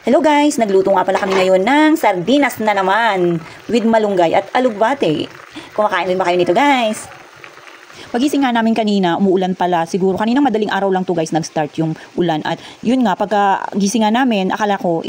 Hello guys, nagluto nga pala kami ngayon ng sardinas na naman with malunggay at alugbate. Kumakain din ba kayo nito guys? Pagising nga namin kanina, umuulan pala. Siguro kaninang madaling araw lang to guys nag-start yung ulan. At yun nga, pagka gising nga namin, akala ko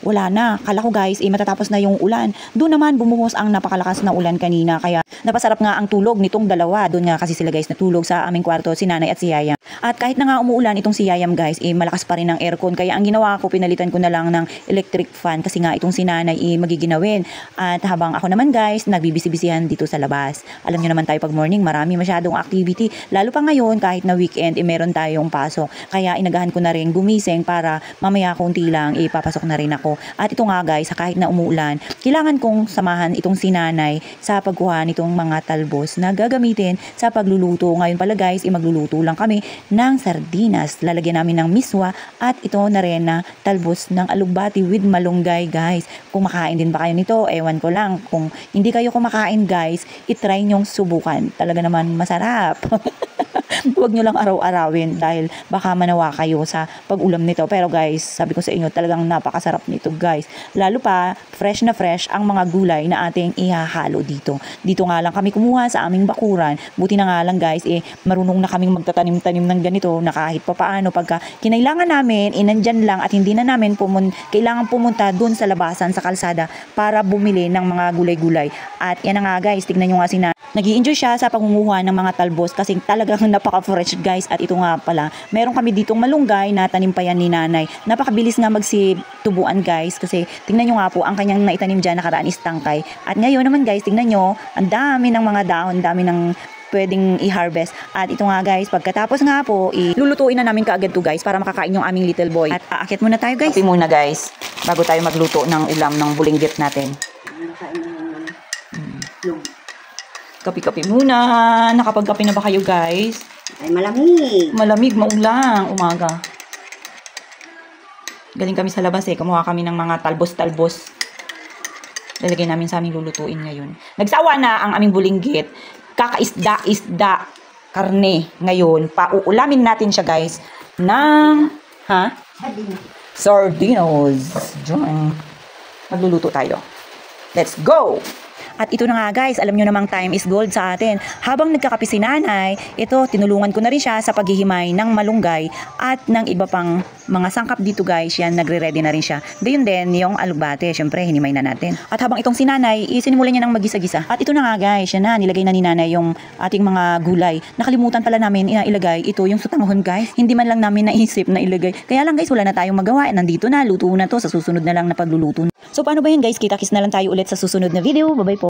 wala na. Akala ko guys, matatapos na yung ulan. Doon naman bumuhos ang napakalakas na ulan kanina. Kaya napasarap nga ang tulog nitong dalawa. Doon nga kasi sila guys natulog sa aming kwarto, si nanay at si Yayam. At kahit na nga umuulan itong si Yayam guys, malakas pa rin ang aircon. Kaya ang ginawa ko, pinalitan ko na lang ng electric fan kasi nga itong si nanay magiginawin. At habang ako naman guys, nagbibisi-bisihan dito sa labas. Alam nyo naman tayo pag morning, marami masyadong activity. Lalo pa ngayon, kahit na weekend, meron tayong pasok. Kaya inagahan ko na rin gumising para mamaya konti lang, papasok na rin ako. At ito nga guys, kahit na umuulan, kailangan kong samahan itong si nanay sa pagkuha nitong mga talbos na gagamitin sa pagluluto. Ngayon pala guys, magluluto lang kami ng sardinas. Lalagyan namin ng miswa at ito na rin na talbos ng alugbati with malunggay guys. Kung makain din ba kayo nito, ewan ko lang. Kung hindi kayo kumakain guys, itry nyong subukan. Talaga naman masarap. Huwag nyo lang araw-arawin dahil baka manawa kayo sa pag-ulam nito. Pero guys, sabi ko sa inyo, talagang napakasarap nito guys. Lalo pa, fresh na fresh ang mga gulay na ating ihahalo dito. Dito nga lang kami kumuha sa aming bakuran. Buti na nga lang guys, marunong na kaming magtatanim-tanim ng ganito na kahit pa paano pagka kinailangan namin, nandyan lang at hindi na namin kailangan pumunta dun sa labasan, sa kalsada para bumili ng mga gulay-gulay. At yan na nga guys, tignan nyo nga nag-i-enjoy siya sa pangunguha ng mga talbos kasi talagang napaka-fresh guys. At ito nga pala, meron kami ditong malunggay na tanim pa yan ni nanay. Napakabilis nga magsitubuan guys kasi tingnan nyo nga po, ang kanyang naitanim dyan nakaraan is tangkay. At ngayon naman guys, tingnan nyo, ang dami ng mga dahon, dami ng pwedeng i-harvest. At ito nga guys, pagkatapos nga po, lulutuin na namin kaagad to guys para makakain yung aming little boy. At aakyat muna tayo guys. Kape muna guys, bago tayo magluto ng ulam ng bulinggit natin. Kape-kape muna. Nakapagkape na ba kayo guys? Ay, malamig. Malamig, maulang, umaga. Galing kami sa labas kumuha kami ng mga talbos-talbos. Lalagay namin sa aming lulutuin ngayon. Nagsawa na ang aming bulinggit. Kakaisda-isda karne ngayon. Pauulamin natin siya guys ng sardinas. Diyan. Magluluto tayo. Let's go! At ito na nga guys, alam nyo namang time is gold sa atin. Habang nagkakape si nanay, ito tinulungan ko na rin siya sa paghihimay ng malunggay at ng iba pang mga sangkap dito guys. Yan, nagre-ready na rin siya. Gayun din yung alugbate, syempre hinimay na natin. At habang itong si nanay, isinimulan niya ng magisa-gisa. At ito na nga guys, yan na, nilagay na ni nanay yung ating mga gulay. Nakalimutan pala namin ilagay ito yung sutanghon guys. Hindi man lang namin naisip na ilagay. Kaya lang guys, wala na tayong magawa. Nandito na, luto na to, sa susunod na lang na pagluluto. So paano ba yun guys? Kita-kits na lang tayo ulit sa susunod na video. Bye-bye po.